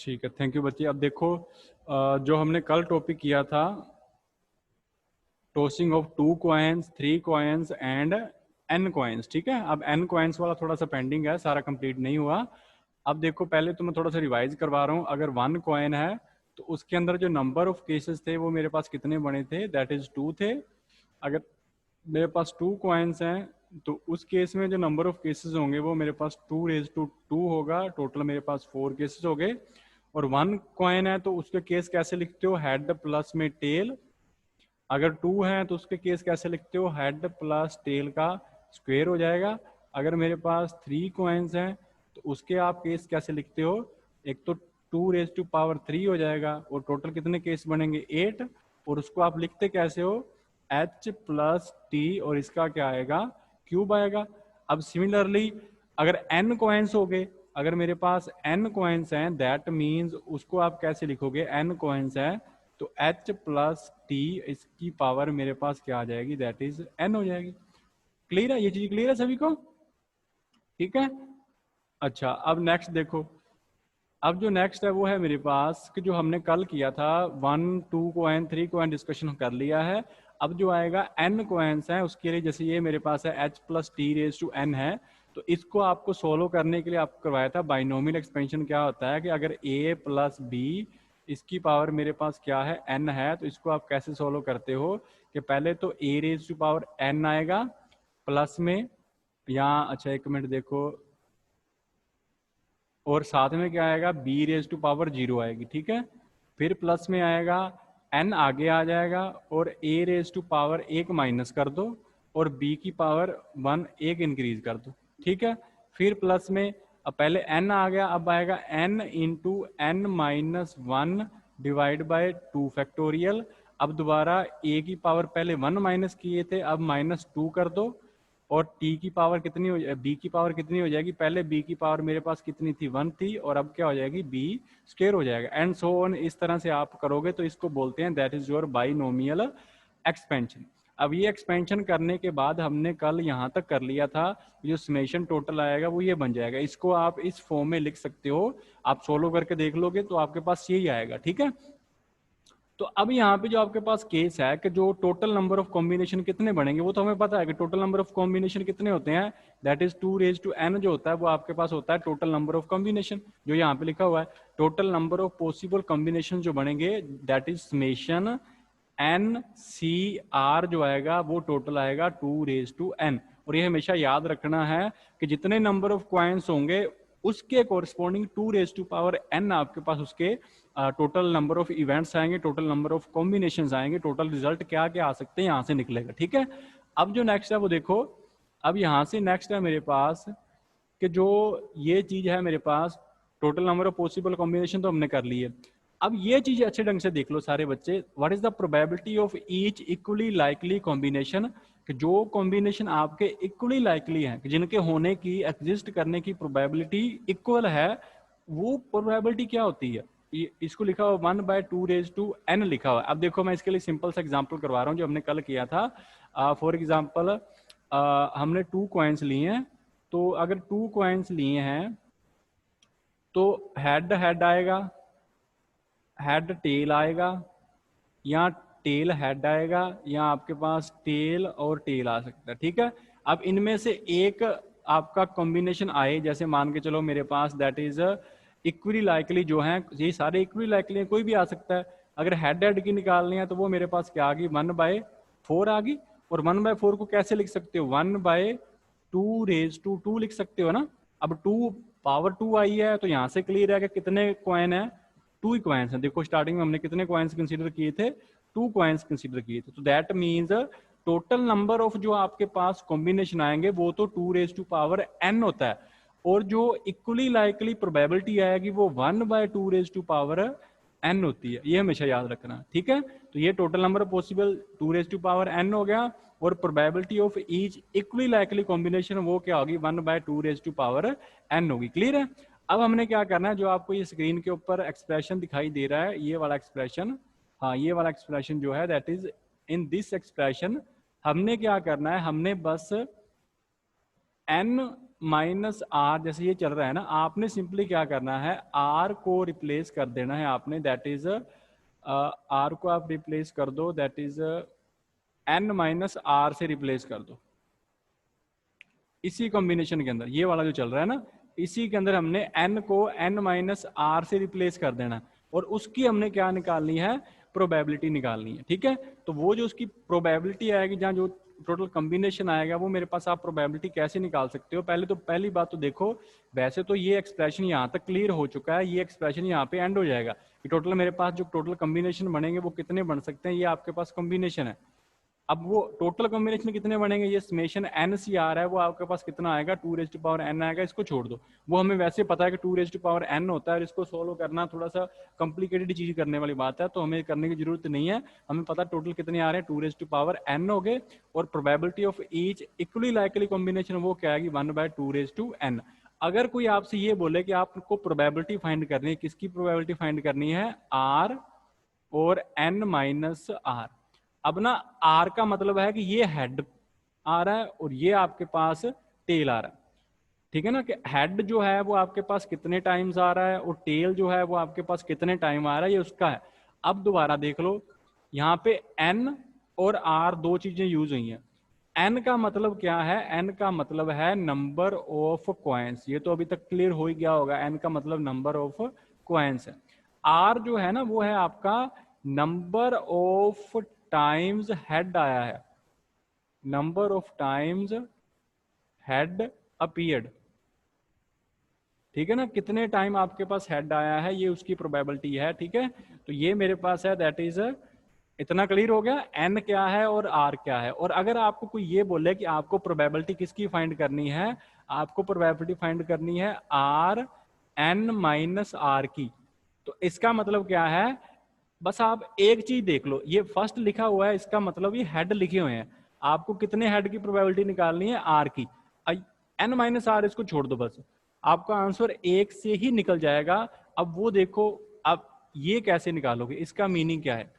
ठीक है, thank you बच्चे। अब देखो जो हमने कल टॉपिक किया था, tossing of 2 coins, 3 coins and n coins, ठीक है। अब n कॉइन्स वाला थोड़ा सा पेंडिंग है, सारा कंप्लीट नहीं हुआ। अब देखो पहले तो मैं थोड़ा सा रिवाइज करवा रहा हूँ। अगर 1 कॉइन है तो उसके अंदर जो नंबर ऑफ केसेस थे वो मेरे पास कितने बने थे, दैट इज 2 थे। अगर मेरे पास 2 कॉइन्स हैं तो उस केस में जो नंबर ऑफ केसेस होंगे वो मेरे पास 2 होगा। टोटल मेरे पास 4 केसेस हो गए। और 1 कॉइन है तो उसके केस कैसे लिखते हो, हेड प्लस में टेल। अगर 2 है तो उसके केस कैसे लिखते हो, हेड प्लस टेल का स्क्वायर हो जाएगा। अगर मेरे पास 3 कॉइन्स हैं तो उसके आप केस कैसे लिखते हो, एक तो 2 रेज़ टू पावर 3 हो जाएगा और टोटल कितने केस बनेंगे 8। और उसको आप लिखते कैसे हो, h प्लस टी और इसका क्या आएगा, क्यूब आएगा। अब सिमिलरली अगर n कॉइन्स हो गए, अगर मेरे पास n कॉइन्स हैं दैट मीन्स उसको आप कैसे लिखोगे, n कॉइन्स है तो h प्लस टी इसकी पावर मेरे पास क्या आ जाएगी, दैट इज n हो जाएगी। क्लियर है, ये चीज क्लियर है सभी को, ठीक है। अच्छा अब नेक्स्ट देखो, अब जो नेक्स्ट है वो है मेरे पास कि जो हमने कल किया था 1 2 कॉइन 3 कॉइन डिस्कशन कर लिया है। अब जो आएगा n कॉइन्स हैं उसके लिए, जैसे ये मेरे पास है h plus t raise to n है, तो इसको आपको सोल्व करने के लिए आपको करवाया था बाइनोमियल एक्सपेंशन। क्या होता है कि अगर a प्लस बी इसकी पावर मेरे पास क्या है n है, तो इसको आप कैसे सोल्व करते हो कि पहले तो a raise to power n आएगा प्लस में यहाँ, अच्छा एक मिनट देखो, और साथ में क्या आएगा बी रेज टू पावर 0 आएगी, ठीक है। फिर प्लस में आएगा n आगे आ जाएगा और a raise to power 1 minus कर दो और b की पावर 1 1 इंक्रीज कर दो, ठीक है। फिर प्लस में, अब पहले n आ गया, अब आएगा n into n minus 1 divide by 2 factorial. अब दोबारा a की पावर पहले 1 माइनस किए थे, अब माइनस 2 कर दो और t की पावर कितनी हो जाएगी, b की पावर कितनी हो जाएगी, पहले b की पावर मेरे पास कितनी थी 1 थी और अब क्या हो जाएगी b स्क्वायर हो जाएगा, एंड सो ऑन। इस तरह से आप करोगे तो इसको बोलते हैं that is your binomial expansion. अब ये एक्सपेंशन करने के बाद हमने कल यहाँ तक कर लिया था, जो समेशन टोटल आएगा वो ये बन जाएगा। इसको आप इस फॉर्म में लिख सकते हो, आप सोल्व करके देख लोगे तो आपके पास यही आएगा, ठीक है। तो अब यहाँ पे जो आपके पास केस है कि जो टोटल नंबर ऑफ कॉम्बिनेशन कितने बनेंगे, वो तो हमें पता है कि टोटल नंबर ऑफ कॉम्बिनेशन कितने होते हैं, that is 2 raise to n जो होता है वो आपके पास होता है टोटल नंबर ऑफ कॉम्बिनेशन, जो यहाँ पे लिखा हुआ है। Total number of possible combination जो बनेंगे that is summation n c r जो आएगा वो टोटल आएगा 2 रेज टू n। और ये हमेशा याद रखना है कि जितने नंबर ऑफ क्वाइंस होंगे उसके corresponding 2 raise to power n आपके पास उसके टोटल नंबर ऑफ इवेंट्स आएंगे, टोटल नंबर ऑफ कॉम्बिनेशंस आएंगे, टोटल रिजल्ट क्या क्या आ सकते हैं यहाँ से निकलेगा, ठीक है। अब जो नेक्स्ट है वो देखो, अब यहाँ से नेक्स्ट है मेरे पास कि जो ये चीज है मेरे पास total number of possible combination तो हमने कर ली है। अब ये चीज अच्छे ढंग से देख लो सारे बच्चे, what is the probability of each equally likely combination, कि जो कॉम्बिनेशन आपके इक्वली लाइकली हैं, जिनके होने की एग्जिस्ट करने की प्रोबेबिलिटी इक्वल है, वो प्रोबेबिलिटी क्या होती है। इसको लिखा हुआ 1 बाय 2 रेज टू n लिखा हुआ है। अब देखो मैं इसके लिए सिंपल सा एग्जांपल करवा रहा हूँ जो हमने कल किया था। फॉर एग्जांपल हमने 2 कॉइन्स लिए हैं, तो अगर 2 कॉइन्स लिए हैं तो हेड हेड आएगा, हेड टेल आएगा, या टेल हेड आएगा, या आपके पास टेल और टेल आ सकता है, ठीक है। अब इनमें से एक आपका कॉम्बिनेशन आए, जैसे मान के चलो मेरे पास दैट इज इक्वली लाइकली, जो है ये सारे इक्वली लाइकली हैं, कोई भी आ सकता है। अगर हेड हेड की निकालनी है तो वो मेरे पास क्या आ गई 1/4 आ गई। और 1/4 को कैसे लिख सकते हो, 1/2 रेज टू 2 लिख सकते हो ना। अब 2 पावर 2 आई है तो यहाँ से क्लियर है कि कितने कॉइन है, 2 ही कॉइन्स हैं। देखो स्टार्टिंग में हमने कितने कॉइन्स कंसीडर किए थे, 2 कॉइन्स कंसीडर किए थे। तो that means total number of जो आपके पास कॉम्बिनेशन आएंगे वो तो 2 रेज टू पावर n होता है, और जो इक्वली लाइकली प्रोबेबिलिटी आएगी वो 1/2 रेज टू पावर n होती है। ये हमेशा याद रखना, ठीक है। तो ये total number of possible 2 raise to power n हो गया, और probability of each equally likely combination वो क्या होगी 1/2 रेज टू पावर n होगी। क्लियर है। अब हमने क्या करना है, जो आपको ये स्क्रीन के ऊपर एक्सप्रेशन दिखाई दे रहा है ये वाला एक्सप्रेशन, हाँ ये वाला एक्सप्रेशन जो है that is in this expression हमने क्या करना है, हमने बस n माइनस आर जैसे ये चल रहा है ना, आपने सिंपली क्या करना है, आर को रिप्लेस कर देना है आपने, दैट इज आर को आप रिप्लेस कर दो, that is n minus r से रिप्लेस कर दो। इसी कॉम्बिनेशन के अंदर ये वाला जो चल रहा है ना, इसी के अंदर हमने n को n माइनस आर से रिप्लेस कर देना, और उसकी हमने क्या निकालनी है, प्रोबेबिलिटी निकालनी है। ठीक है, तो वो जो उसकी प्रोबेबिलिटी आएगी, जहाँ जो टोटल कॉम्बिनेशन आएगा, वो मेरे पास आप प्रोबेबिलिटी कैसे निकाल सकते हो। पहले तो पहली बात तो देखो, वैसे तो ये एक्सप्रेशन यहाँ तक क्लियर हो चुका है, ये एक्सप्रेशन यहाँ पे एंड हो जाएगा कि टोटल मेरे पास जो टोटल कॉम्बिनेशन बनेंगे वो कितने बन सकते हैं, ये आपके पास कॉम्बिनेशन है। अब वो टोटल कॉम्बिनेशन कितने बनेंगे, ये समेशन एन सी आर है, वो आपके पास कितना आएगा, 2 n आएगा। इसको छोड़ दो, वो हमें वैसे पता है कि 2 n होता है, और इसको सोल्व करना थोड़ा सा कॉम्प्लिकेटेड चीज करने वाली बात है, तो हमें करने की जरूरत नहीं है। हमें पता टोटल कितने आ रहे हैं, 2 n हो गए, और probability of each equally likely combination वो क्या आएगी, 1/2 n। अगर कोई आपसे ये बोले कि आपको प्रोबेबिलिटी फाइंड करनी है, किसकी प्रोबेबिलिटी फाइंड करनी है, आर और n माइनस आर। अब ना आर का मतलब है कि ये हेड आ रहा है और ये आपके पास टेल आ रहा है। ठीक है ना, कि हेड जो है वो आपके पास कितने टाइम्स आ रहा है और टेल जो है वो आपके पास कितने टाइम आ रहा है, ये उसका है। अब दोबारा देख लो, यहाँ पे एन और आर दो चीजें यूज हुई हैं। एन का मतलब क्या है, एन का मतलब है नंबर ऑफ कॉइन्स, ये तो अभी तक क्लियर हो ही गया होगा, एन का मतलब नंबर ऑफ कॉइन्स है। आर जो है ना, वो है आपका नंबर ऑफ टाइम्स हेड आया है, number of times head appeared. ठीक है ना, कितने टाइम आपके पास हेड आया है, ये उसकी प्रोबेबिलिटी है। ठीक है, तो ये मेरे पास है, दैट इज इतना क्लियर हो गया, एन क्या है और आर क्या है। और अगर आपको कोई ये बोले कि आपको प्रोबेबिलिटी किसकी फाइंड करनी है, आपको प्रोबेबिलिटी फाइंड करनी है आर एन माइनस आर की, तो इसका मतलब क्या है, बस आप एक चीज देख लो, ये फर्स्ट लिखा हुआ है, इसका मतलब ये हेड लिखे हुए हैं। आपको कितने हेड की प्रोबेबिलिटी निकालनी है, आर की। एन माइनस आर इसको छोड़ दो, बस आपका आंसर एक से ही निकल जाएगा। अब वो देखो, अब ये कैसे निकालोगे, इसका मीनिंग क्या है।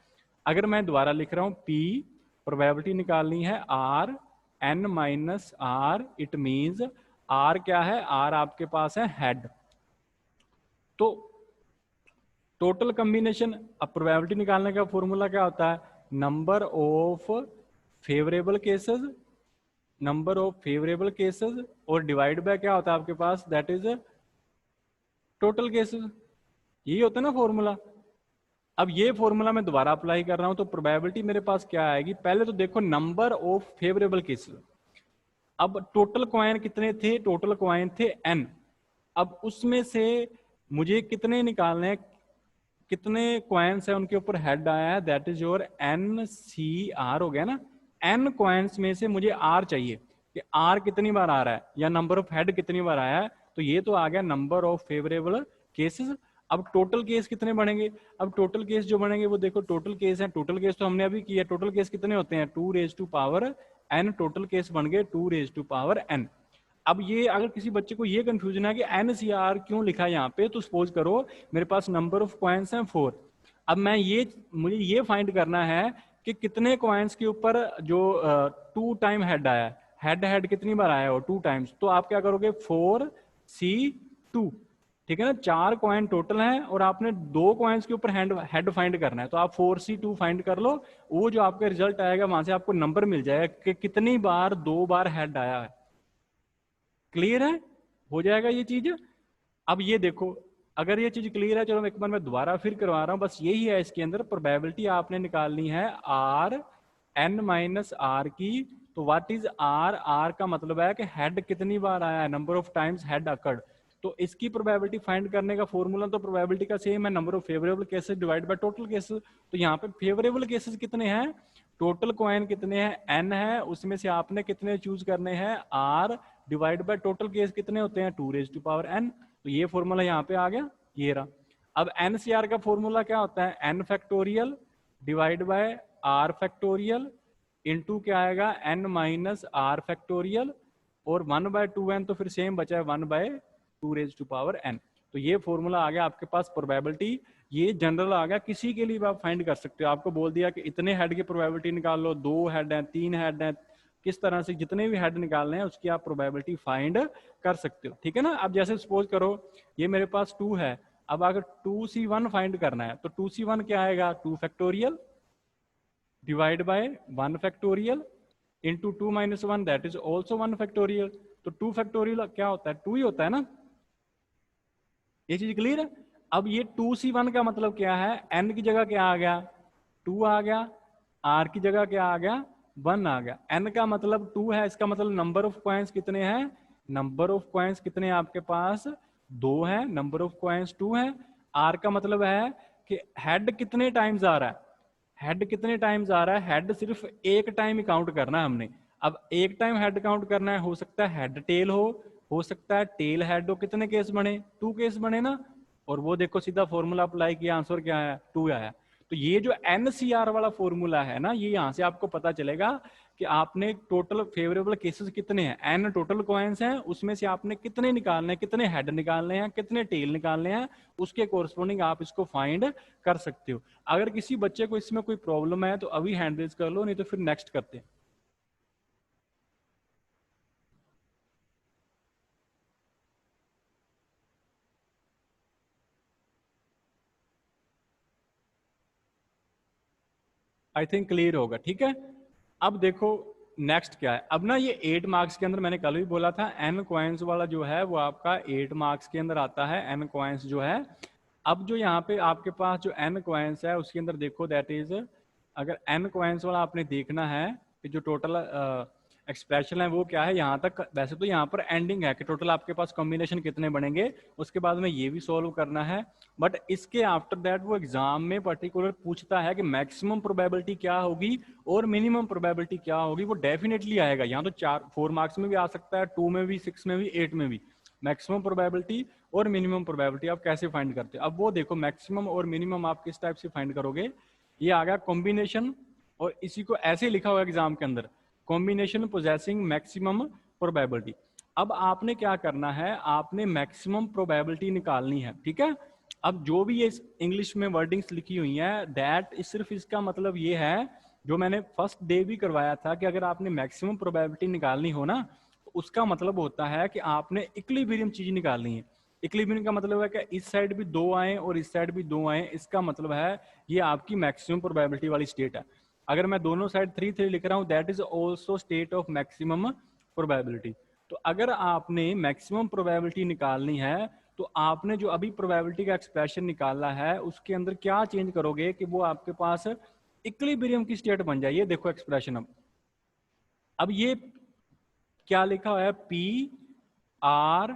अगर मैं दोबारा लिख रहा हूं, पी प्रोबेबिलिटी निकालनी है r n minus r, it means r क्या है, आर आपके पास है हेड। तो टोटल कॉम्बिनेशन, अब प्रोबेबिलिटी निकालने का फॉर्मूला क्या होता है, number of favourable cases, number of favourable cases, और डिवाइड बाय क्या होता है आपके पास, दैट इज टोटल केसेस। यही होता है ना फॉर्मूला। अब ये फॉर्मूला मैं दोबारा अप्लाई कर रहा हूं, तो प्रोबेबिलिटी मेरे पास क्या आएगी, पहले तो देखो नंबर ऑफ फेवरेबल केसेस। अब टोटल कॉइन कितने थे, टोटल कॉइन थे n। अब उसमें से मुझे कितने निकालने हैं, कितने कॉइन्स है उनके ऊपर हेड आया है, that is your n c r हो गया ना। एन कॉइन्स में से मुझे आर चाहिए कि आर कितनी बार आ रहा है, या नंबर ऑफ हेड कितनी बार आया है, तो ये तो आ गया नंबर ऑफ फेवरेबल केसेस। अब टोटल केस कितने बनेंगे, अब टोटल केस जो बनेंगे वो देखो, टोटल केस है, टोटल केस तो हमने अभी किया, टोटल केस कितने होते हैं, 2 raised to power n, total case बन गए 2 raised to power n। अब ये अगर किसी बच्चे को ये कंफ्यूजन है कि NCR क्यों लिखा है यहाँ पे, तो सपोज करो मेरे पास नंबर ऑफ कॉइन्स हैं 4। अब मैं मुझे ये फाइंड करना है कि कितने कॉइन्स के ऊपर जो 2 टाइम हेड आया है, हेड हेड कितनी बार आया हो 2 टाइम्स, तो आप क्या करोगे 4C2। ठीक है ना, 4 कॉइन टोटल हैं और आपने 2 कॉइन्स के ऊपर हेड फाइंड करना है, तो आप 4C2 फाइंड कर लो। वो जो आपका रिजल्ट आएगा वहां से आपको नंबर मिल जाएगा कि कितनी बार 2 बार हेड आया है। क्लियर है, हो जाएगा ये चीज। अब ये देखो, अगर ये चीज क्लियर है, चलो एक बार मैं दोबारा फिर करवा रहा हूं, बस यही है इसके अंदर। प्रोबेबिलिटी आपने निकालनी है आर एन माइनस आर की। तो व्हाट इज आर, आर का मतलब है कि हेड कितनी बार आया है, number of times head occurred. तो इसकी प्रोबेबिलिटी फाइंड करने का फॉर्मूला तो प्रोबेबिलिटी का सेम है, number of favourable cases divide by total cases. तो यहाँ पे फेवरेबल केसेस कितने हैं, टोटल कॉइन कितने हैं, एन है, उसमें से आपने कितने चूज करने हैं, r divide by total case कितने होते हैं, 2 raised to power n। तो ये फॉर्मूला यहाँ पे आ गया, ये रहा। अब NCR का फॉर्मूला क्या होता है, n factorial divide by r factorial into क्या आएगा, n माइनस r फैक्टोरियल, और 1/2n, तो फिर सेम बचा है 1/2 raised to power n। तो ये फॉर्मूला आ गया आपके पास प्रोबेबिलिटी। ये जनरल आ गया, किसी के लिए भी आप फाइंड कर सकते हो। आपको बोल दिया कि इतने हेड की प्रोबेबिलिटी निकाल लो, 2 हेड हैं, 3 हेड हैं, किस तरह से जितने भी हेड निकालने हैं उसकी आप प्रोबेबिलिटी फाइंड कर सकते हो, ठीक है ना। अब जैसे सपोज करो ये मेरे पास 2 है, अब अगर 2C1 फाइंड करना है तो 2C1 क्या आएगा, 2 factorial divide by 1 factorial into 2 minus 1 that is also 1 factorial. तो 2 फैक्टोरियल क्या होता है, 2 ही होता है ना, ये चीज क्लियर है। अब ये 2C1 का मतलब क्या है, n की जगह क्या आ गया, 2 आ गया, r की जगह क्या आ गया, 1 आ गया। n का मतलब 2 है, इसका मतलब नंबर ऑफ कॉइन्स कितने हैं, नंबर ऑफ कॉइन्स कितने आपके पास 2 है, नंबर ऑफ कॉइन्स 2 है। r का मतलब है कि हेड कितने टाइम्स आ रहा है, हेड कितने टाइम्स आ रहा है, हेड सिर्फ एक टाइम ही काउंट करना है हमने। अब एक टाइम हेड काउंट करना है, हो सकता है हेड टेल हो सकता है टेल हेड हो। कितने केस बने, 2 केस बने ना। और वो देखो सीधा फॉर्मूला अप्लाई किया, आंसर क्या आया, 2 आया। तो ये जो NCR वाला फॉर्मूला है ना, ये यहां से आपको पता चलेगा कि आपने टोटल फेवरेबल केसेस कितने हैं, n टोटल कॉइन्स हैं, उसमें से आपने कितने निकालने हैं, कितने हेड निकालने हैं, कितने टेल निकालने हैं, उसके कोरस्पोंडिंग आप इसको फाइंड कर सकते हो। अगर किसी बच्चे को इसमें कोई प्रॉब्लम है तो अभी हैंड रेज कर लो, नहीं तो फिर नेक्स्ट करते हैं। आई थिंक क्लियर होगा, ठीक है। अब देखो नेक्स्ट क्या है। अब ना ये 8 मार्क्स के अंदर, मैंने कल भी बोला था n कॉइन्स वाला जो है वो आपका 8 मार्क्स के अंदर आता है, n कॉइन्स जो है। अब जो यहाँ पे आपके पास जो n कॉइन्स है उसके अंदर देखो दैट इज, अगर n कॉइन्स वाला आपने देखना है कि जो टोटल एक्सप्रेशन है वो क्या है, यहाँ तक वैसे तो यहाँ पर एंडिंग है कि टोटल आपके पास कॉम्बिनेशन कितने बनेंगे, उसके बाद में ये भी सॉल्व करना है। बट इसके आफ्टर दैट वो एग्जाम में पर्टिकुलर पूछता है कि मैक्सिमम प्रोबेबिलिटी क्या होगी और मिनिमम प्रोबेबिलिटी क्या होगी। वो डेफिनेटली आएगा, यहाँ तो 4 मार्क्स में भी आ सकता है, 2 में भी, 6 में भी, 8 में भी। मैक्सिमम प्रोबेबिलिटी और मिनिमम प्रोबेबिलिटी आप कैसे फाइंड करते हो। अब वो देखो मैक्सिमम और मिनिमम आप किस टाइप से फाइंड करोगे। ये आ गया कॉम्बिनेशन, और इसी को ऐसे लिखा हुआ एग्जाम के अंदर, कॉम्बिनेशन पोजेसिंग मैक्सिमम प्रोबेबिलिटी। अब आपने क्या करना है, आपने मैक्सिमम प्रोबेबिलिटी निकालनी है, ठीक है। अब जो भी ये इंग्लिश में वर्डिंग्स लिखी हुई हैं दैट सिर्फ इसका मतलब ये है, जो मैंने फर्स्ट डे भी करवाया था, कि अगर आपने मैक्सिमम प्रोबेबिलिटी निकालनी हो ना, तो उसका मतलब होता है कि आपने इक्विलिब्रियम चीज निकालनी है। इक्विलिब्रियम का मतलब है कि इस साइड भी 2 आए और इस साइड भी 2 आए, इसका मतलब है ये आपकी मैक्सिमम प्रोबेबिलिटी वाली स्टेट है। अगर मैं दोनों साइड 3 3 लिख रहा हूं that is also state of maximum probability. तो अगर आपने मैक्सिमम प्रोबेबिलिटी निकालनी है तो आपने जो अभी प्रोबेबिलिटी का एक्सप्रेशन निकाला है उसके अंदर क्या चेंज करोगे कि वो आपके पास इक्विलिब्रियम की स्टेट बन जाए। ये देखो एक्सप्रेशन, अब ये क्या लिखा हुआ है, P r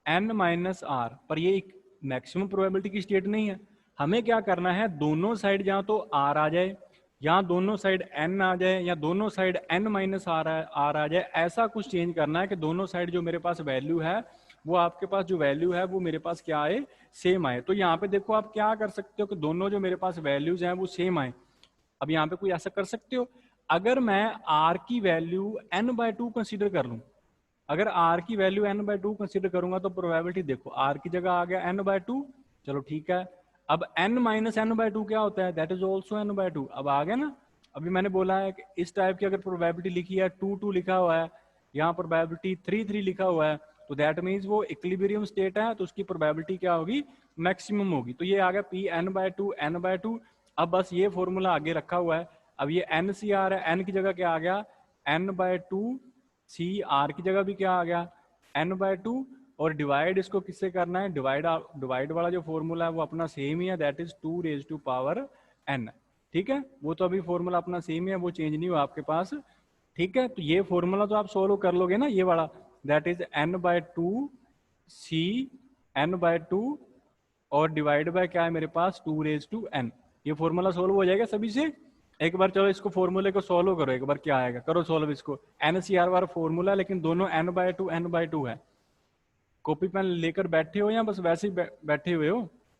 n minus r, पर ये एक मैक्सिमम प्रोबेबिलिटी की स्टेट नहीं है। हमें क्या करना है, दोनों साइड जहां तो आर आ जाए, या दोनों साइड एन आ जाए, या दोनों साइड एन माइनस आर आ जाए, ऐसा कुछ चेंज करना है कि दोनों साइड जो मेरे पास वैल्यू है वो आपके पास जो वैल्यू है वो मेरे पास क्या आए, सेम आए। तो यहाँ पे देखो आप क्या कर सकते हो कि दोनों जो मेरे पास वैल्यूज हैं वो सेम आए। अब यहाँ पे कोई ऐसा कर सकते हो, अगर मैं आर की वैल्यू n/2 कंसीडर कर लूं, अगर आर की वैल्यू n/2 कंसीडर करूंगा तो प्रोबेबिलिटी देखो आर की जगह आ गया n/2, चलो ठीक है। अब n माइनस n/2 क्या होता है, दैट इज ऑल्सो n/2। अब आ गया ना। अभी मैंने बोला है कि इस टाइप की अगर प्रोबेबिलिटी लिखी है, 2 2 लिखा हुआ है, यहाँ प्रोबेबिलिटी 3 3 लिखा हुआ है, तो दैट मीन्स वो इक्विलिब्रियम स्टेट है, तो उसकी प्रोबेबिलिटी क्या होगी, मैक्सिमम होगी। तो ये आ गया पी n/2 n/2। अब बस ये फॉर्मूला आगे रखा हुआ है। अब ये NCR है, n की जगह क्या आ गया, n/2, सी आर की जगह भी क्या आ गया, n/2। और डिवाइड इसको किससे करना है, डिवाइड वाला जो फॉर्मूला है वो अपना सेम ही है, that is 2 raised to power n। ठीक है, वो तो अभी फॉर्मूला अपना सेम ही है, वो चेंज नहीं हुआ आपके पास। ठीक है, तो ये फॉर्मूला तो आप सोल्व कर लोगे ना, ये वाला, that is n/2 C n/2 और डिवाइड बाय क्या है मेरे पास, 2 raised to n। ये फॉर्मूला सोल्व हो जाएगा सभी से। एक बार चलो इसको फॉर्मूले को सोल्व करो, एक बार क्या आएगा, करो सोल्व इसको। NCR वाला फॉर्मूला, लेकिन दोनों n/2 है। कॉपी पेन लेकर बैठे हो या बस वैसे ही बैठे हुए हो,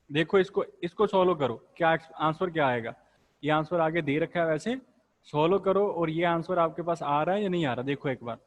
देखो इसको इसको सोल्व करो, क्या आंसर क्या आएगा। ये आंसर आगे दे रखा है, वैसे सोल्व करो, और ये आंसर आपके पास आ रहा है या नहीं आ रहा, देखो एक बार।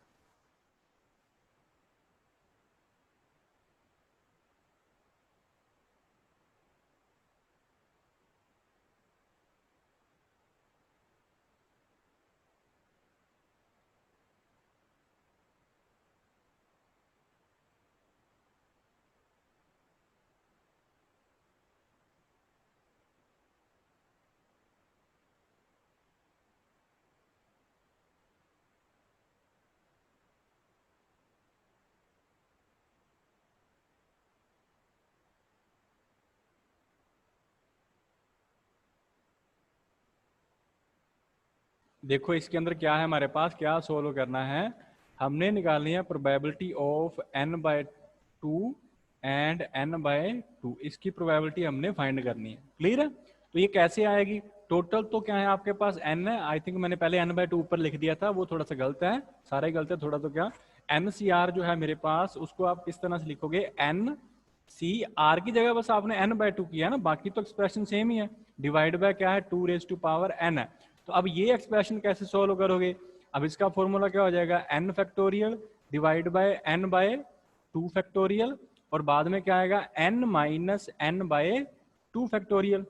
देखो इसके अंदर क्या है, हमारे पास क्या सोल्व करना है, हमने निकालनी है probability of n/2 and n/2, इसकी प्रोबेबिलिटी हमने फाइंड करनी है। क्लियर है? तो ये कैसे आएगी? टोटल तो क्या है आपके पास n है, आई थिंक मैंने पहले n/2 ऊपर लिख दिया था, वो थोड़ा सा गलत है, सारा ही गलत है, थोड़ा तो क्या NCR जो है मेरे पास, उसको आप किस तरह से लिखोगे, NCR की जगह बस आपने n/2 किया है ना, बाकी तो एक्सप्रेशन सेम ही है, डिवाइड बाय क्या है 2⁻n है। तो अब ये एक्सप्रेशन कैसे सोल्व करोगे? अब इसका फॉर्मूला क्या हो जाएगा, n factorial divide by n/2 factorial, और बाद में क्या आएगा n-n/2 फैक्टोरियल,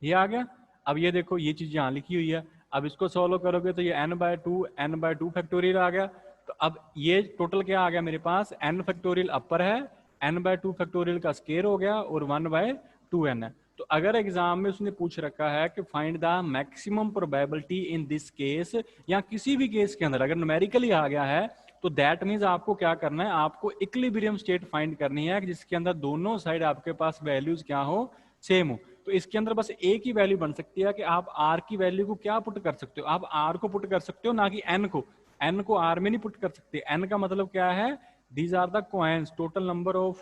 ये आ गया। अब ये देखो ये चीज यहाँ लिखी हुई है, अब इसको सोल्व करोगे तो ये n/2 फैक्टोरियल आ गया। तो अब ये टोटल क्या आ गया मेरे पास, n फैक्टोरियल अपर है, n/2 फैक्टोरियल का स्केयर हो गया, और 1/2n है। तो अगर एग्जाम में उसने पूछ रखा है कि find the maximum probability in this case, या किसी भी केस के अंदर अगर न्यूमेरिकली आ गया है, तो दैट मीन्स आपको क्या करना है, आपको इक्विलिब्रियम स्टेट फाइंड करनी है जिसके अंदर दोनों साइड आपके पास वैल्यूज क्या हो, सेम हो। तो इसके अंदर बस एक ही वैल्यू बन सकती है कि आप आर की वैल्यू को क्या पुट कर सकते हो, आप आर को पुट कर सकते हो, ना कि एन को। एन को आर में नहीं पुट कर सकते, एन का मतलब क्या है, these are the coins, total number of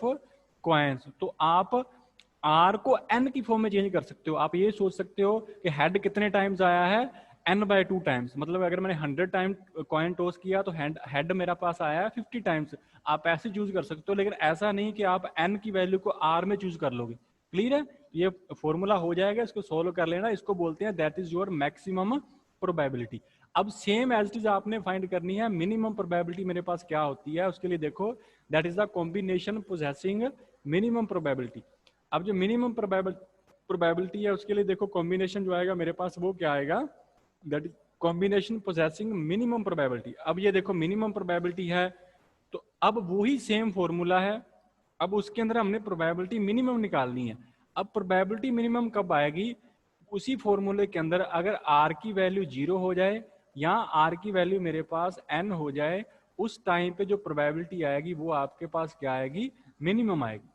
coins. तो आप आर को एन की फॉर्म में चेंज कर सकते हो। आप ये सोच सकते हो कि हेड कितने टाइम्स आया है, n/2 टाइम्स, मतलब अगर मैंने 100 टाइम कॉइन टॉस किया तो हेड मेरा पास आया है 50 टाइम्स। आप ऐसे चूज कर सकते हो, लेकिन ऐसा नहीं कि आप n की वैल्यू को r में चूज कर लोगे। क्लियर है? ये फॉर्मूला हो जाएगा, इसको सोल्व कर लेना, इसको बोलते हैं that is your maximum probability. अब सेम एज इट इज आपने फाइंड करनी है मिनिमम प्रोबेबिलिटी मेरे पास क्या होती है, उसके लिए देखो that is the combination possessing minimum probability. अब जो मिनिमम प्रोबेबिलिटी है उसके लिए देखो कॉम्बिनेशन जो आएगा मेरे पास वो क्या आएगा, that is combination possessing minimum probability. अब ये देखो मिनिमम प्रोबेबिलिटी है, तो अब वही सेम फॉर्मूला है, अब उसके अंदर हमने प्रोबेबिलिटी मिनिमम निकालनी है। अब प्रोबेबिलिटी मिनिमम कब आएगी, उसी फॉर्मूले के अंदर अगर आर की वैल्यू 0 हो जाए या आर की वैल्यू मेरे पास n हो जाए, उस टाइम पे जो प्रोबेबिलिटी आएगी वो आपके पास क्या आएगी, मिनिमम आएगी।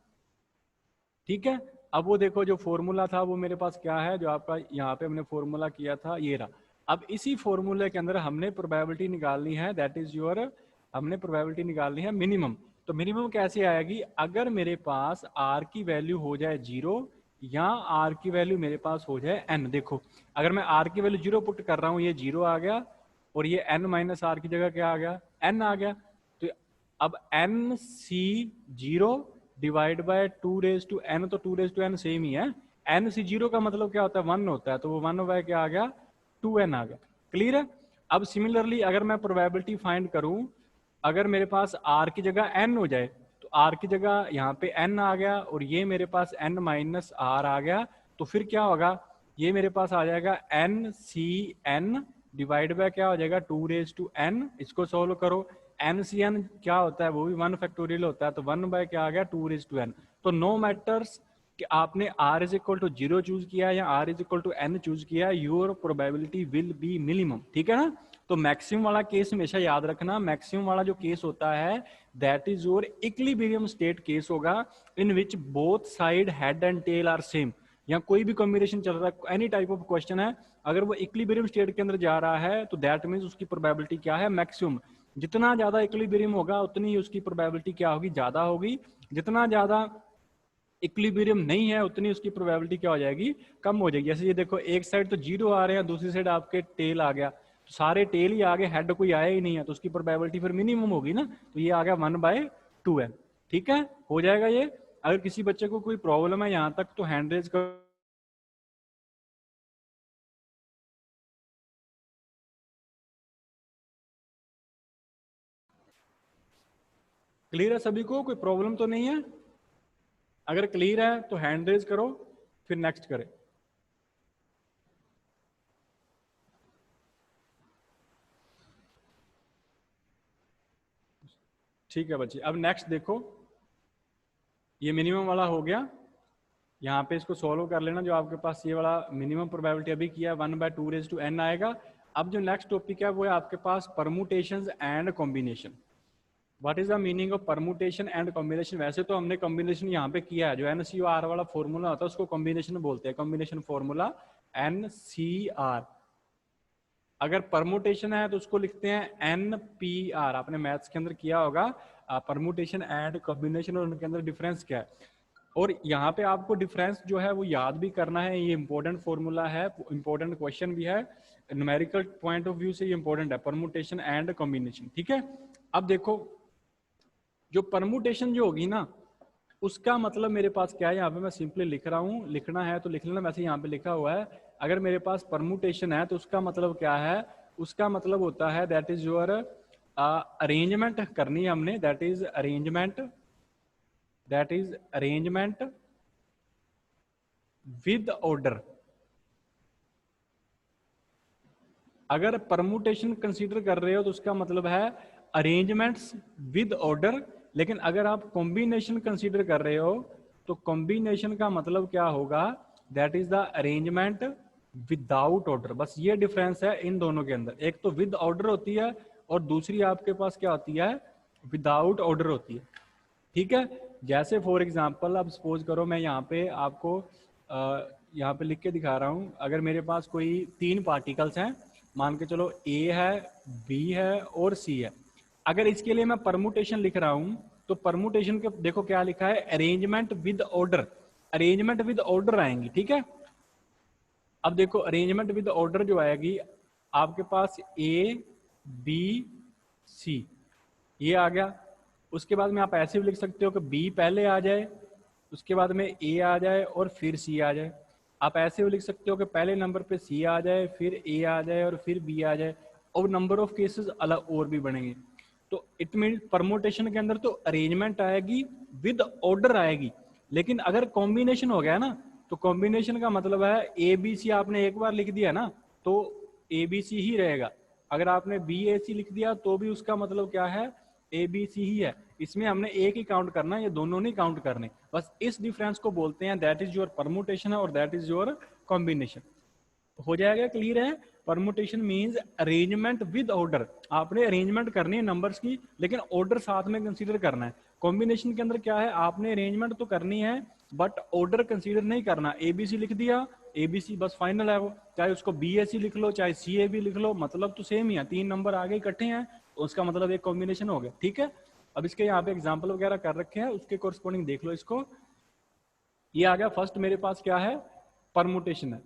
ठीक है? अब वो देखो जो फॉर्मूला था वो मेरे पास क्या है, जो आपका यहाँ पे हमने फॉर्मूला किया था ये रहा। अब इसी फॉर्मूले के अंदर हमने प्रोबेबिलिटी निकालनी है, दैट इज योर, हमने प्रोबेबिलिटी निकालनी है मिनिमम। तो मिनिमम कैसे आएगी, अगर मेरे पास आर की वैल्यू हो जाए 0 या आर की वैल्यू मेरे पास हो जाए n। देखो अगर मैं आर की वैल्यू 0 पुट कर रहा हूँ, ये 0 आ गया, और ये n-r की जगह क्या आ गया, n आ गया। तो अब NC0 डिवाइड बाय 2⁻n, तो 2⁻n सेम ही है, NC0 का मतलब क्या होता है, 1 होता है, तो वो 1 बाय क्या आ गया, 2n आ गया। क्लियर है? अब सिमिलरली अगर मैं प्रोबेबिलिटी फाइंड करूं, अगर मेरे पास r की जगह n हो जाए, तो r की जगह यहाँ पे n आ गया, और ये मेरे पास n-r आ गया, तो फिर क्या होगा, ये मेरे पास आ जाएगा NCn डिवाइड बाय क्या हो जाएगा 2⁻n। इसको सोल्व करो, NCn क्या होता है, वो भी 1 फैक्टोरियल होता है, तो 1 बाय क्या आ गया 2⁻n। तो नो मैटर्स कि आपने r is equal to 0 choose किया या r is equal to n choose किया, your probability will be minimum. ठीक है ना? तो मैक्सिमम वाला केस हमेशा याद रखना, मैक्सिमम वाला जो केस होता है that is your equilibrium state case होगा, in which both side head and tail are same, या कोई भी कॉम्बिनेशन चल रहा है, एनी टाइप ऑफ क्वेश्चन है, अगर वो इक्विलिब्रियम स्टेट के अंदर जा रहा है तो दैट मीन्स उसकी प्रोबेबिलिटी क्या है, मैक्सिमम। जितना ज्यादा इक्विलिब्रियम होगा उतनी ही उसकी प्रोबेबिलिटी क्या होगी, ज्यादा होगी। जितना ज्यादा इक्विलिब्रियम नहीं है उतनी उसकी प्रोबेबिलिटी क्या हो जाएगी, कम हो जाएगी। जैसे ये देखो एक साइड तो 0 आ रहे हैं, दूसरी साइड आपके टेल आ गया, तो सारे टेल ही आ गए, हेड कोई आया ही नहीं है, तो उसकी प्रोबेबिलिटी फिर मिनिमम होगी ना, तो ये आ गया 1/2n। ठीक है? हो जाएगा ये। अगर किसी बच्चे को कोई प्रॉब्लम है यहाँ तक तो हैंड रेज कर। क्लियर है सभी को, कोई प्रॉब्लम तो नहीं है? अगर क्लियर है तो हैंड रेज करो, फिर नेक्स्ट करें। ठीक है बच्चे, अब नेक्स्ट देखो, ये मिनिमम वाला हो गया, यहाँ पे इसको सॉल्व कर लेना, जो आपके पास ये वाला मिनिमम प्रोबेबिलिटी अभी किया 1/2n आएगा। अब जो नेक्स्ट टॉपिक है वो है आपके पास permutations and combination. What is the meaning of permutation and combination? वैसे तो हमने कॉम्बिनेशन यहाँ पे किया है, जो NCR वाला फॉर्मूला होता है उसको कॉम्बिनेशन बोलते हैं, कॉम्बिनेशन फॉर्मूला NCR। अगर परमुटेशन है तो उसको लिखते हैं NPR। आपने मैथ्स के अंदर किया होगा परमुटेशन एंड कॉम्बिनेशन, और उनके अंदर डिफरेंस क्या है। और यहाँ पे आपको डिफरेंस जो है वो याद भी करना है, ये इंपॉर्टेंट फॉर्मूला है, इंपॉर्टेंट क्वेश्चन भी है, न्यूमेरिकल पॉइंट ऑफ व्यू से ये इंपॉर्टेंट है, परमुटेशन एंड कॉम्बिनेशन। ठीक है, अब देखो जो परमुटेशन जो होगी ना, उसका मतलब मेरे पास क्या है, यहाँ पे मैं सिंपली लिख रहा हूँ, लिखना है तो लिख लेना, वैसे यहाँ पे लिखा हुआ है। अगर मेरे पास परमुटेशन है तो उसका मतलब क्या है, उसका मतलब होता है दैट इज योर अरेंजमेंट करनी है हमने, that is arrangement with order. अगर परमुटेशन कंसीडर कर रहे हो तो उसका मतलब है अरेंजमेंट्स विद ऑर्डर, लेकिन अगर आप कॉम्बिनेशन कंसीडर कर रहे हो तो कॉम्बिनेशन का मतलब क्या होगा, that is the arrangement without order. बस ये डिफरेंस है इन दोनों के अंदर, एक तो विद ऑर्डर होती है और दूसरी आपके पास क्या होती है, विदाउट ऑर्डर होती है। ठीक है, जैसे फॉर एग्जांपल अब सपोज करो मैं यहाँ पे आपको यहाँ पे लिख के दिखा रहा हूँ, अगर मेरे पास कोई 3 पार्टिकल्स हैं, मान के चलो A है, B है और C है। अगर इसके लिए मैं परमुटेशन लिख रहा हूँ तो परमुटेशन के देखो क्या लिखा है, arrangement with order, arrangement with order आएंगी। ठीक है, अब देखो अरेंजमेंट विद ऑर्डर जो आएगी आपके पास ABC ये आ गया। उसके बाद में आप ऐसे भी लिख सकते हो कि B पहले आ जाए, उसके बाद में A आ जाए और फिर C आ जाए। आप ऐसे भी लिख सकते हो कि पहले नंबर पे C आ जाए, फिर A आ जाए और फिर B आ जाए, और नंबर ऑफ केसेस अलग और भी बनेंगे। तो इट मीन परमुटेशन के अंदर तो अरेंजमेंट आएगी विद ऑर्डर आएगी, लेकिन अगर कॉम्बिनेशन हो गया ना तो कॉम्बिनेशन का मतलब है ABC आपने एक बार लिख दिया ना तो ABC ही रहेगा। अगर आपने BAC लिख दिया तो भी उसका मतलब क्या है, ABC ही है। इसमें हमने एक ही काउंट करना, ये दोनों नहीं काउंट करने। बस इस डिफरेंस को बोलते हैं दैट इज योर परमुटेशन और दैट इज योर कॉम्बिनेशन। हो जाएगा, क्लियर है। Permutation means arrangement with order, आपने अरेंजमेंट करनी है नंबर्स की लेकिन ऑर्डर साथ में कंसीडर करना है। कॉम्बिनेशन के अंदर क्या है, आपने अरेंजमेंट तो करनी है बट ऑर्डर कंसीडर नहीं करना। ABC लिख दिया, ABC बस फाइनल है वो, चाहे उसको BAC लिख लो चाहे CAB लिख लो, मतलब तो सेम ही है, 3 नंबर आगे इकट्ठे हैं तो उसका मतलब एक कॉम्बिनेशन हो गया। ठीक है, अब इसके यहाँ पे एग्जाम्पल वगैरह कर रखे हैं, उसके कोरस्पॉन्डिंग देख लो इसको। ये आ गया फर्स्ट मेरे पास क्या है, परमुटेशन है।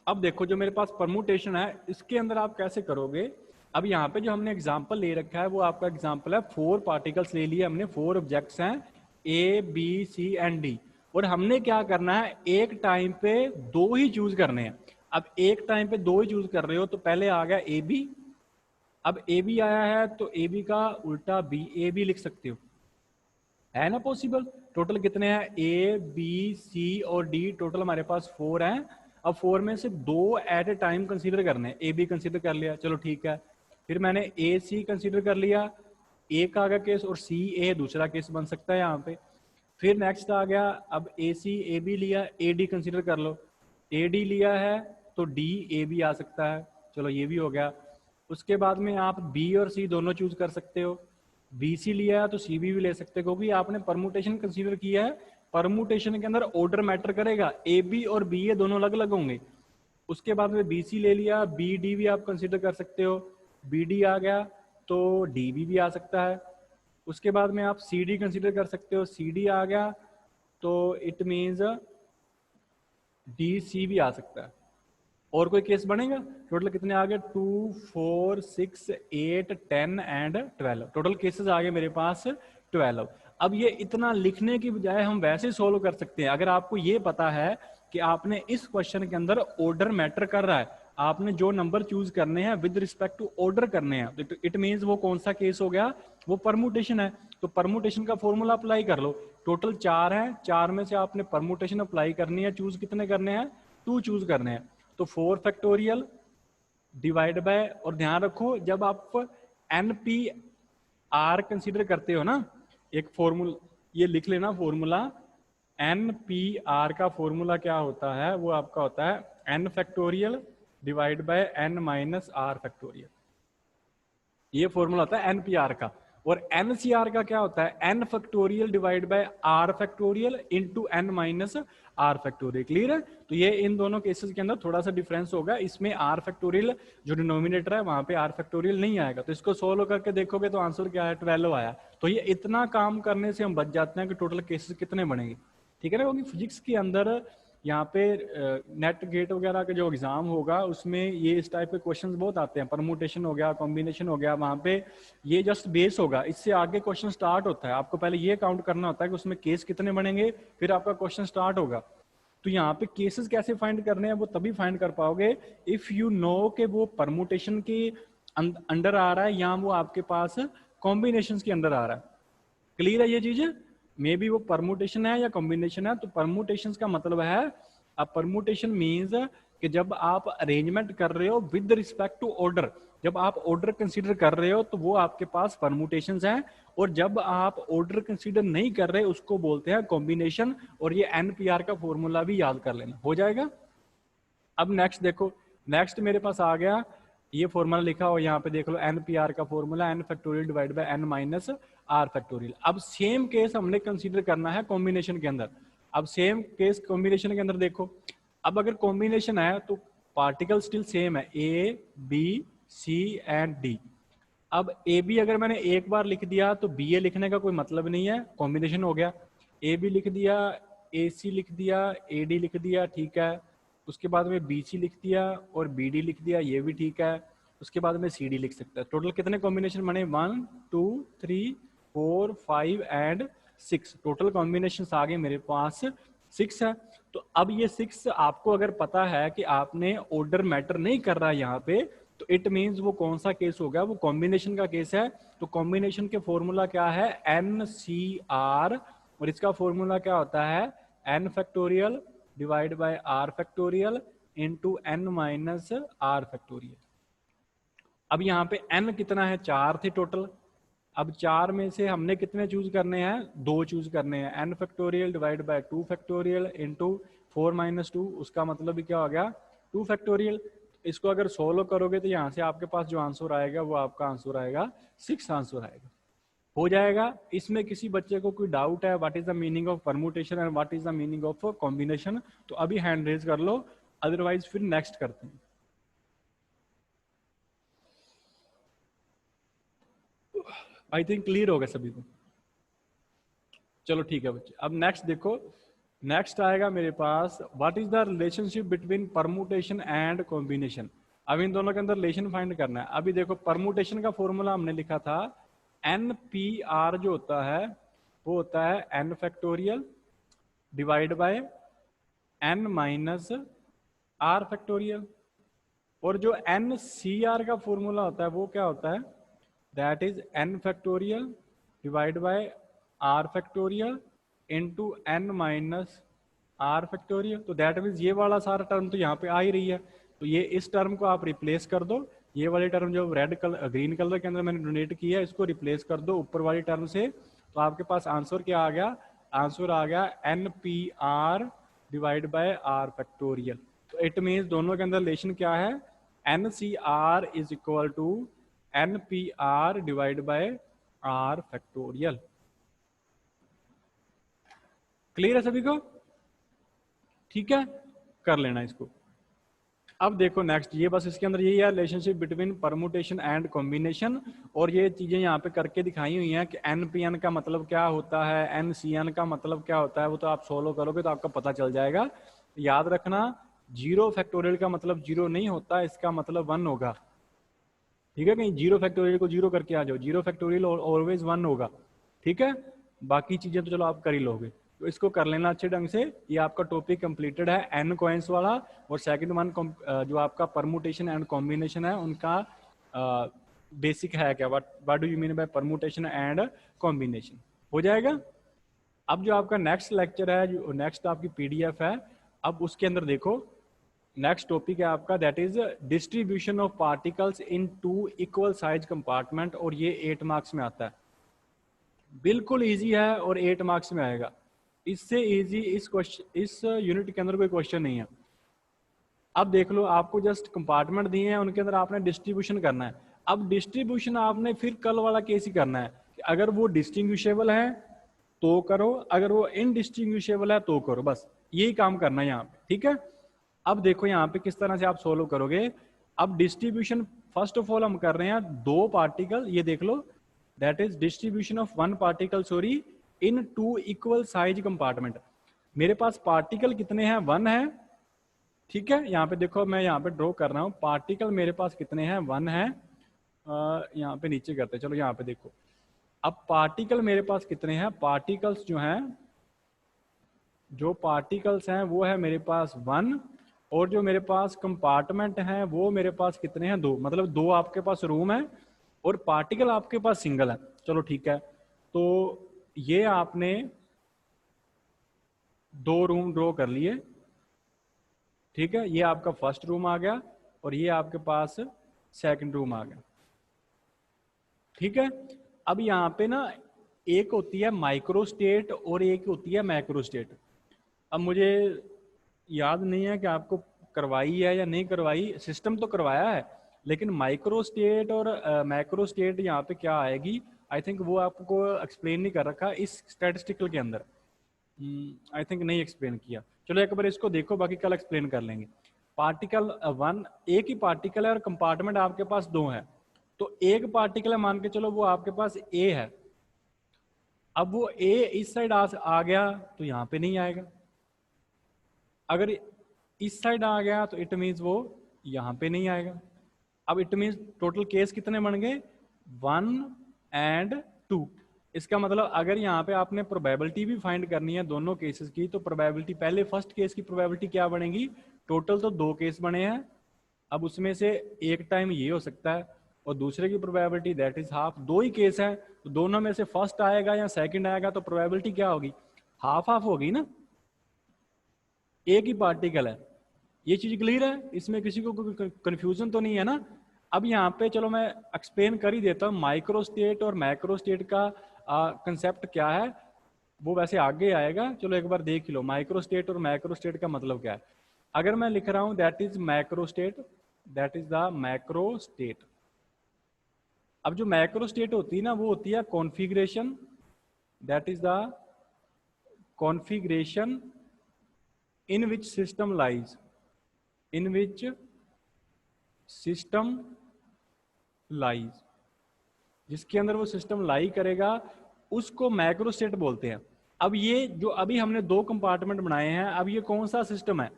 अब देखो जो मेरे पास परमुटेशन है इसके अंदर आप कैसे करोगे। अब यहाँ पे जो हमने एग्जांपल ले रखा है वो आपका एग्जांपल है, 4 पार्टिकल्स ले लिए हमने, 4 ऑब्जेक्ट्स हैं A B C and D, और हमने क्या करना है, एक टाइम पे 2 ही चूज करने हैं। अब एक टाइम पे 2 ही चूज कर रहे हो तो पहले आ गया AB, अब AB आया है तो AB का उल्टा BAB लिख सकते हो, है ना पॉसिबल। टोटल कितने हैं, A B C और D, टोटल हमारे पास 4 हैं। अब 4 में से 2 एट ए टाइम कंसीडर करने हैं, AB कंसीडर कर लिया, चलो ठीक है। फिर मैंने AC कंसीडर कर लिया, एक आ गया केस, और CA दूसरा केस बन सकता है यहाँ पे। फिर नेक्स्ट आ गया, अब AC AB लिया, AD कंसीडर कर लो, AD लिया है तो DAB आ सकता है, चलो ये भी हो गया। उसके बाद में आप B और C दोनों चूज कर सकते हो, BC लिया है तो CB भी ले सकते हो, क्योंकि आपने परमुटेशन कंसीडर किया है। परमुटेशन के अंदर ऑर्डर मैटर करेगा, AB और BA दोनों अलग अलग होंगे। उसके बाद में BC ले लिया, BD भी आप कंसीडर कर सकते हो, BD आ गया तो DB भी आ सकता है। उसके बाद में आप CD कंसीडर कर सकते हो, CD आ गया तो इट मीन्स DC भी आ सकता है। और कोई केस बनेगा, टोटल कितने आ गए, 2 4 6 8 10 एंड 12, टोटल केसेस आ गए मेरे पास 12। अब ये इतना लिखने की बजाय हम वैसे सोल्व कर सकते हैं। अगर आपको ये पता है कि आपने इस क्वेश्चन के अंदर ऑर्डर मैटर कर रहा है, आपने जो नंबर चूज करने हैं विद रिस्पेक्ट टू ऑर्डर करने हैं, तो इट मींस वो कौन सा केस हो गया, वो परमुटेशन है। तो परमुटेशन का फॉर्मूला अप्लाई कर लो, टोटल 4 है, 4 में से आपने परमुटेशन अप्लाई करनी है, चूज कितने करने हैं, 2 चूज करने हैं। तो 4 फैक्टोरियल डिवाइड बाय, और ध्यान रखो जब आप NPR कंसीडर करते हो ना, एक फॉर्मूला ये लिख लेना फॉर्मूला, NPR का फॉर्मूला क्या होता है, वो आपका होता है N factorial divide by N minus R factorial. ये फॉर्मूला होता है NPR का। और NCR का क्या होता है, n factorial divide by r factorial into n minus r factorial. Clear है? तो ये इन दोनों केसेस के अंदर थोड़ा सा डिफरेंस होगा, इसमें r फैक्टोरियल जो डिनोमिनेटर है वहां पे r फैक्टोरियल नहीं आएगा। तो इसको सोल्व करके देखोगे तो आंसर क्या है, 12 आया। तो ये इतना काम करने से हम बच जाते हैं कि टोटल केसेस कितने बनेंगे, ठीक है ना। क्योंकि फिजिक्स के अंदर यहाँ पे नेट गेट वगैरह का जो एग्जाम होगा उसमें ये इस टाइप के क्वेश्चंस बहुत आते हैं, परमुटेशन हो गया, कॉम्बिनेशन हो गया, वहां पे ये जस्ट बेस होगा, इससे आगे क्वेश्चन स्टार्ट होता है। आपको पहले ये काउंट करना होता है कि उसमें केस कितने बनेंगे, फिर आपका क्वेश्चन स्टार्ट होगा। तो यहाँ पे केसेस कैसे फाइंड करने हैं वो तभी फाइंड कर पाओगे इफ यू नो कि वो परमुटेशन के अंडर आ रहा है या वो आपके पास कॉम्बिनेशन के अंदर आ रहा है। क्लियर है ये चीज? मे बी वो परमुटेशन है या कॉम्बिनेशन है। तो परमुटेशन का मतलब है, अब परमुटेशन मीन्स कि जब आप अरेंजमेंट कर रहे हो विद रिस्पेक्ट टू ऑर्डर, जब आप ऑर्डर कंसीडर कर रहे हो तो वो आपके पास परमुटेशंस हैं, और जब आप ऑर्डर कंसीडर नहीं कर रहे उसको बोलते हैं कॉम्बिनेशन। और ये NPR का फॉर्मूला भी याद कर लेना, हो जाएगा। अब नेक्स्ट देखो, नेक्स्ट मेरे पास आ गया ये फॉर्मूला लिखा हो यहाँ पे देख लो, NPR का formula n factorial divide by n minus r factorial. अब सेम केस हमने कंसीडर करना है कॉम्बिनेशन के अंदर। अब सेम केस कॉम्बिनेशन के अंदर देखो, अब अगर कॉम्बिनेशन है तो पार्टिकल स्टिल सेम है, A B C and D। अब AB अगर मैंने एक बार लिख दिया तो BA लिखने का कोई मतलब नहीं है, कॉम्बिनेशन हो गया। AB लिख दिया, AC लिख दिया, AD लिख दिया, ठीक है। उसके बाद में BC लिख दिया और BD लिख दिया, ये भी ठीक है। उसके बाद में CD लिख सकता है। टोटल कितने कॉम्बिनेशन बने, 1 2 3 4 5 एंड 6। टोटल कॉम्बिनेशन आ गए मेरे पास 6 है। तो अब ये 6 आपको अगर पता है कि आपने ऑर्डर मैटर नहीं कर रहा है यहाँ पे, तो इट मीन्स वो कौन सा केस हो गया, वो कॉम्बिनेशन का केस है। तो कॉम्बिनेशन के फॉर्मूला क्या है, NCR, और इसका फॉर्मूला क्या होता है, n factorial divide by r factorial into n minus r factorial. अब यहाँ पे n कितना है, 4 थे टोटल। अब 4 में से हमने कितने चूज करने हैं, 2 चूज करने हैं। n factorial divide by 2 factorial into 4 minus 2, उसका मतलब भी क्या हो गया, 2 फैक्टोरियल। इसको अगर सोल्व करोगे तो यहाँ से आपके पास जो आंसर आएगा वो आपका आंसर आएगा 6 आंसर आएगा, हो जाएगा। इसमें किसी बच्चे को कोई डाउट है, what is the meaning of permutation and what is the meaning of combination, तो अभी हैंड रेज कर लो, अदरवाइज फिर नेक्स्ट करते हैं। आई थिंक क्लियर होगा सभी को। चलो ठीक है बच्चे, अब नेक्स्ट देखो, नेक्स्ट आएगा मेरे पास what is the relationship between permutation and combination. अब इन दोनों के अंदर रिलेशन फाइंड करना है। अभी देखो परमुटेशन का फॉर्मूला हमने लिखा था, NPR जो होता है वो होता है n factorial divide by n minus r factorial. और जो NCR का फॉर्मूला होता है वो क्या होता है, that is n factorial divide by r factorial into n minus r factorial. तो दैट मीन्स ये वाला सारा टर्म तो यहाँ पे आ ही रही है, तो ये इस टर्म को आप रिप्लेस कर दो। ये वाली टर्म जो रेड कलर ग्रीन कलर के अंदर मैंने डोनेट किया है इसको रिप्लेस कर दो ऊपर वाली टर्म से। तो आपके पास आंसर क्या आ गया, आंसर आ गया NPR divide by r factorial. तो इट मीन्स दोनों के अंदर रिलेशन क्या है, NCR is equal to NPR divide by r factorial. Clear है सभी को? ठीक है, कर लेना इसको। अब देखो नेक्स्ट, ये बस इसके अंदर यही है relationship between permutation and combination, और ये चीजें यहाँ पे करके दिखाई हुई हैं कि NPN का मतलब क्या होता है, NCN का मतलब क्या होता है, वो तो आप सोल्व करोगे तो आपका पता चल जाएगा। याद रखना, 0 फैक्टोरियल का मतलब 0 नहीं होता, इसका मतलब 1 होगा, ठीक है। कहीं 0 फैक्टोरियल को 0 करके आ जाओ, 0 फैक्टोरियल ऑलवेज 1 होगा, ठीक है। बाकी चीजें तो चलो आप कर ही लोगे, तो इसको कर लेना अच्छे ढंग से। ये आपका टॉपिक कंप्लीटेड है n कॉइन्स वाला। और सेकंड वन जो आपका परमुटेशन एंड कॉम्बिनेशन है उनका बेसिक है क्या, what do you mean by permutation and combination, हो जाएगा। अब जो आपका नेक्स्ट लेक्चर है, जो नेक्स्ट आपकी PDF है, अब उसके अंदर देखो नेक्स्ट टॉपिक है आपका, that is distribution of particles in 2 equal size compartment, और ये 8 मार्क्स में आता है। बिल्कुल इजी है और 8 मार्क्स में आएगा। इससे इजी इस यूनिट के अंदर कोई क्वेश्चन नहीं है। अब देख लो, आपको जस्ट कंपार्टमेंट दिए हैं, उनके अंदर आपने डिस्ट्रीब्यूशन करना है। अब डिस्ट्रीब्यूशन आपने फिर कल वाला केस ही करना है कि अगर वो डिस्टिंग्विशेबल है तो करो, अगर वो इनडिस्टिंग्विशेबल है तो करो, बस यही काम करना है यहाँ पे, ठीक है। अब देखो यहाँ पे किस तरह से आप सोल्व करोगे। अब डिस्ट्रीब्यूशन फर्स्ट ऑफ ऑल हम कर रहे हैं दो पार्टिकल, ये देख लो, that is distribution of one particle sorry in two equal size compartment. मेरे पास पार्टिकल कितने हैं, 1 है, ठीक है। यहाँ पे देखो मैं यहाँ पे ड्रॉ कर रहा हूँ, पार्टिकल मेरे पास कितने हैं, 1 है। यहाँ पे नीचे करते हैं, चलो यहाँ पे देखो, अब पार्टिकल मेरे पास कितने हैं, पार्टिकल्स जो हैं, जो पार्टिकल्स हैं वो है मेरे पास 1, और जो मेरे पास कंपार्टमेंट हैं वो मेरे पास कितने हैं, 2, मतलब 2 आपके पास रूम है और पार्टिकल आपके पास सिंगल है। चलो ठीक है, तो ये आपने 2 रूम ड्रॉ कर लिए, ठीक है। ये आपका फर्स्ट रूम आ गया और ये आपके पास सेकंड रूम आ गया, ठीक है। अब यहाँ पे ना एक होती है माइक्रो स्टेट और एक होती है मैक्रो स्टेट। अब मुझे याद नहीं है कि आपको करवाई है या नहीं करवाई, सिस्टम तो करवाया है, लेकिन माइक्रो स्टेट और मैक्रो स्टेट यहाँ पे क्या आएगी, आई थिंक वो आपको एक्सप्लेन नहीं कर रखा इस स्टैटिस्टिकल के अंदर, आई थिंक नहीं एक्सप्लेन किया। चलो एक बार इसको देखो, बाकी कल एक्सप्लेन कर लेंगे। पार्टिकल 1 एक ही पार्टिकल है और कंपार्टमेंट आपके पास 2 है, तो एक पार्टिकल है, मान के चलो वो आपके पास ए है। अब वो ए इस साइड आ गया तो यहाँ पे नहीं आएगा, अगर इस साइड आ गया तो इट मीन्स वो यहाँ पे नहीं आएगा। अब इट मीन्स टोटल केस कितने बन गए, 1 एंड 2। इसका मतलब अगर यहाँ पे आपने प्रोबेबिलिटी भी फाइंड करनी है दोनों केसेस की, तो प्रोबेबिलिटी पहले फर्स्ट केस की प्रोबेबिलिटी क्या बनेगी, टोटल तो 2 केस बने हैं, अब उसमें से एक टाइम ये हो सकता है और दूसरे की probability that is half, 2 he case है, तो दोनों में से फर्स्ट आएगा या सेकंड आएगा तो प्रोबेबिलिटी क्या होगी, हाफ हाफ होगी ना, एक ही पार्टिकल है। ये चीज क्लियर है, इसमें किसी को कंफ्यूजन तो नहीं है ना। अब यहाँ पे चलो मैं एक्सप्लेन कर ही देता हूँ, माइक्रो स्टेट और मैक्रो स्टेट का कंसेप्ट क्या है, वो वैसे आगे आएगा, चलो एक बार देख लो माइक्रो स्टेट और मैक्रो स्टेट का मतलब क्या है। अगर मैं लिख रहा हूं that is macro state, that is the macro state. अब जो मैक्रो स्टेट होती है ना वो होती है configuration, that is the configuration in which system lies, in which system lies, जिसके अंदर वो सिस्टम लाई करेगा उसको मैक्रो स्टेट बोलते हैं। अब ये जो अभी हमने 2 कंपार्टमेंट बनाए हैं, अब ये कौन सा सिस्टम है,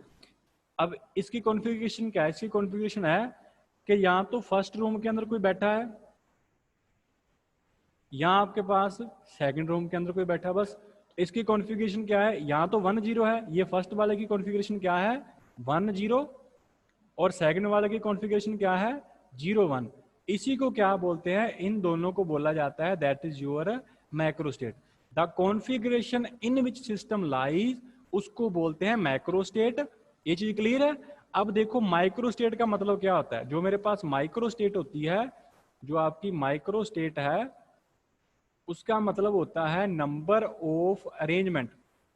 अब इसकी कॉन्फ़िगरेशन क्या है, इसकी कॉन्फ़िगरेशन है कि यहाँ तो फर्स्ट रूम के अंदर कोई बैठा है, यहाँ आपके पास सेकंड रूम के अंदर कोई बैठा है, बस। इसकी कॉन्फ़िगरेशन क्या है, यहाँ तो 1 0 है, ये फर्स्ट वाले की कॉन्फ़िगरेशन क्या है 1 0, और सेकंड वाले की कॉन्फ़िगरेशन क्या है 0 1। इसी को क्या बोलते हैं, इन दोनों को बोला जाता है that is your macro state. The configuration in which system lies उसको बोलते हैं मैक्रो स्टेट। ये चीज क्लियर है। अब देखो माइक्रो स्टेट का मतलब क्या होता है, जो मेरे पास माइक्रो स्टेट होती है, जो आपकी माइक्रो स्टेट है उसका मतलब होता है number of arrangement,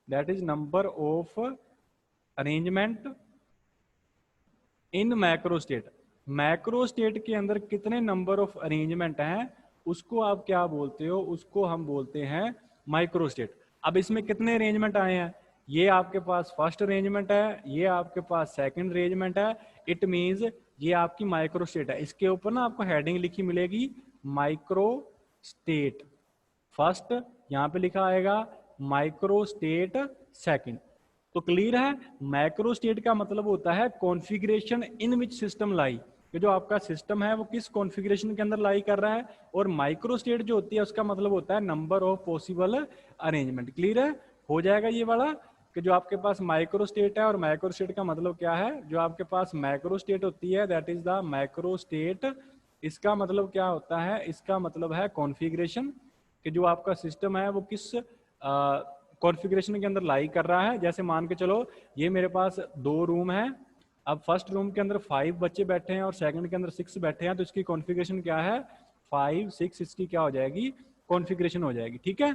that is number of arrangement in macro state. Macro state के अंदर कितने नंबर ऑफ अरेंजमेंट हैं उसको आप क्या बोलते हो, उसको हम बोलते हैं माइक्रो स्टेट। अब इसमें कितने अरेंजमेंट आए हैं, ये आपके पास फर्स्ट अरेंजमेंट है, ये आपके पास सेकंड अरेंजमेंट है, इट मींस ये आपकी माइक्रो स्टेट है। इसके ऊपर ना आपको हेडिंग लिखी मिलेगी माइक्रो स्टेट फर्स्ट, यहाँ पे लिखा आएगा माइक्रो स्टेट सेकंड। तो क्लियर है, मैक्रो स्टेट का मतलब होता है कॉन्फ़िगरेशन इन विच सिस्टम लाई, कि जो आपका सिस्टम है वो किस कॉन्फ़िगरेशन के अंदर लाई कर रहा है, और माइक्रो स्टेट जो होती है उसका मतलब होता है number of possible arrangement. Clear है, हो जाएगा ये वाला कि जो आपके पास माइक्रो स्टेट है, और माइक्रो स्टेट का मतलब क्या है, जो आपके पास मैक्रो स्टेट होती है that is the macro state, इसका मतलब क्या होता है, इसका मतलब है कॉन्फ़िगरेशन, कि जो आपका सिस्टम है वो किस कॉन्फ़िगरेशन के अंदर लाई कर रहा है। जैसे मान के चलो ये मेरे पास 2 रूम है, अब फर्स्ट रूम के अंदर 5 बच्चे बैठे हैं और सेकंड के अंदर 6 बैठे हैं, तो इसकी कॉन्फ़िगरेशन क्या है 5 6, इसकी क्या हो जाएगी कॉन्फ़िगरेशन हो जाएगी, ठीक है।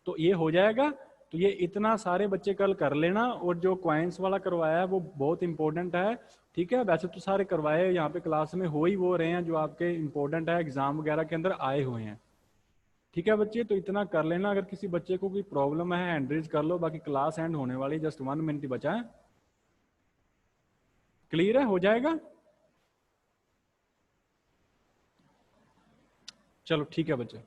तो ये हो जाएगा, तो ये इतना सारे बच्चे कल कर लेना, और जो क्वाइंस वाला करवाया है वो बहुत इंपॉर्टेंट है, ठीक है। वैसे तो सारे करवाए यहाँ पे क्लास में हो ही वो रहे हैं जो आपके इंपॉर्टेंट है, एग्जाम वगैरह के अंदर आए हुए हैं। ठीक है बच्चे, तो इतना कर लेना। अगर किसी बच्चे को कोई प्रॉब्लम है हैंड रेज कर लो, बाकी क्लास एंड होने वाली, जस्ट 1 मिनट ही बचा है। क्लियर है, हो जाएगा। चलो ठीक है बच्चे।